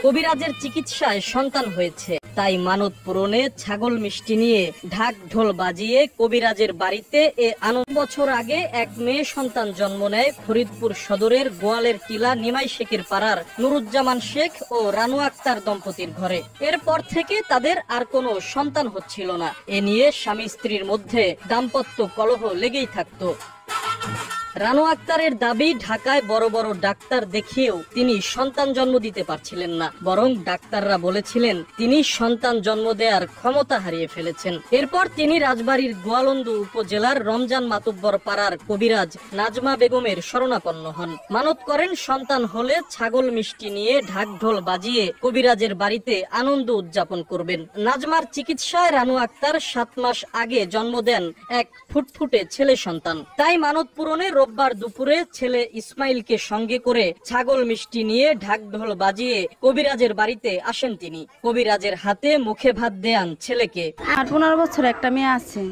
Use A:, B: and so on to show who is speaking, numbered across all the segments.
A: কবিরাজের চিকিৎসায় সন্তান হয়েছে, তাই মানত পূরণে ছাগল মিষ্টি নিয়ে ঢাক ঢোল বাজিয়ে কবিরাজের বাড়িতে আনন্দ। বছর আগে এক মেয়ে সন্তান জন্ম নেয় ফরিদপুর সদরের গোয়ালের টিলা নিমাই শেখের পাড়ার নুরুজ্জামান শেখ ও রানু আক্তার দম্পতির ঘরে। এরপর থেকে তাদের আর কোনো সন্তান হচ্ছিল না। এ নিয়ে স্বামী স্ত্রীর মধ্যে দাম্পত্য কলহ লেগেই থাকতো। রানু আক্তারের দাবি, ঢাকায় বড় বড় ডাক্তার দেখিয়েও তিনি সন্তান জন্ম দিতে পারছিলেন না, বরং ডাক্তাররা বলেছিলেন তিনি সন্তান জন্ম দেওয়ার ক্ষমতা হারিয়ে ফেলেছেন। এরপর তিনি রাজবাড়ীর গোয়ালন্দু উপজেলার রমজান মাতুব্বর পাড়ার কবিরাজ নাজমা বেগমের শরণাপন্ন হন। মানত করেন সন্তান হলে ছাগল মিষ্টি নিয়ে ঢাক ঢোল বাজিয়ে কবিরাজের বাড়িতে আনন্দ উদযাপন করবেন। নাজমার চিকিৎসায় রানু আক্তার 7 মাস আগে জন্ম দেন এক ফুটফুটে ছেলে সন্তান। তাই মানত পূরণে রোববার দুপুরে ছেলে ইসমাইলকে সঙ্গে করে ছাগল মিষ্টি নিয়ে ঢাক ঢোল বাজিয়ে কবিরাজের বাড়িতে আসেন তিনি। কবিরাজের হাতে মুখে ভাত দেন ছেলেকে।
B: আর 15 বছর একটা মেয়ে আছে,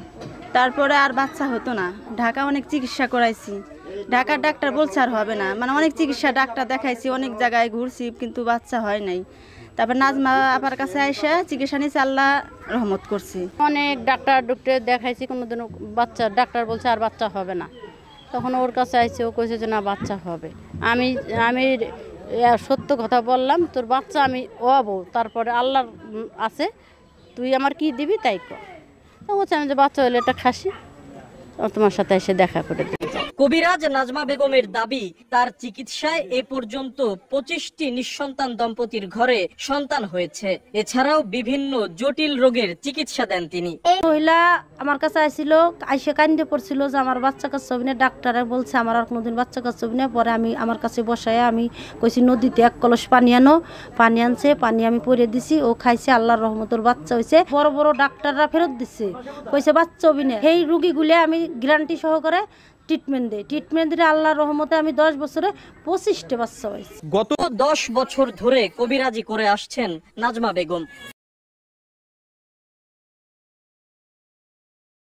B: তারপরে আর বাচ্চা হতো না। ঢাকা অনেক চিকিৎসা করাইছি, ঢাকার ডাক্তার বলছে আর হবে না, মানে অনেক চিকিৎসা ডাক্তার দেখাইছি, অনেক জায়গায় ঘুরছি, কিন্তু বাচ্চা হয় নাই। তারপর নাজমা আপার কাছে আইসা চিকিৎসা নিয়েছে, আল্লাহ রহমত করছি।
C: অনেক ডাক্তার দেখাইছি, কোনোদিনও বাচ্চা ডাক্তার বলছে আর বাচ্চা হবে না। তখন ওর কাছে আইছে, ও কইছে যে না বাচ্চা হবে। আমি সত্য কথা বললাম, তোর বাচ্চা আমি হবো, তারপরে আল্লাহ আছে, তুই আমার কি দিবি তাই কর। তো বলছে আমি যে বাচ্চা হলে একটা খাসি তোমার সাথে এসে দেখা করে দিই।
A: কবিরাজ নাজমা বেগমের দাবি, তার চিকিৎসায় এ পর্যন্ত 25টি নিঃসন্তান দম্পতির ঘরে সন্তান হয়েছে। এছাড়াও বিভিন্ন জটিল রোগের চিকিৎসা দেন তিনি।
B: মহিলা আমার কাছে আসছিল, আইসে কান্দে পড়ছিল যে আমার বাচ্চা কাছে হবে না। ডাক্তারে বলছে আমার আর কোনোদিন বাচ্চা কাছে হবে না। পরে আমি আমার কাছে বসায় আমি কইছি নদীতে 1 কলস পানি আনো, পানি আনছে, পানি আমি পরে দিছি, ও খাইছে, আল্লাহর রহমতের বাচ্চা হয়েছে। বড় বড় ডাক্তাররা ফেরত দিচ্ছে, কইছে বাচ্চা হবে না। সেই রুগীগুলো আমি গ্যারান্টি সহকারে ট্রিটমেন্ট দিলে আল্লাহর রহমতে আমি 10 বছরে 25টা বাচ্চা হয়েছে।
A: গত 10 বছর ধরে কবিরাজি করে আসছেন নাজমা বেগম।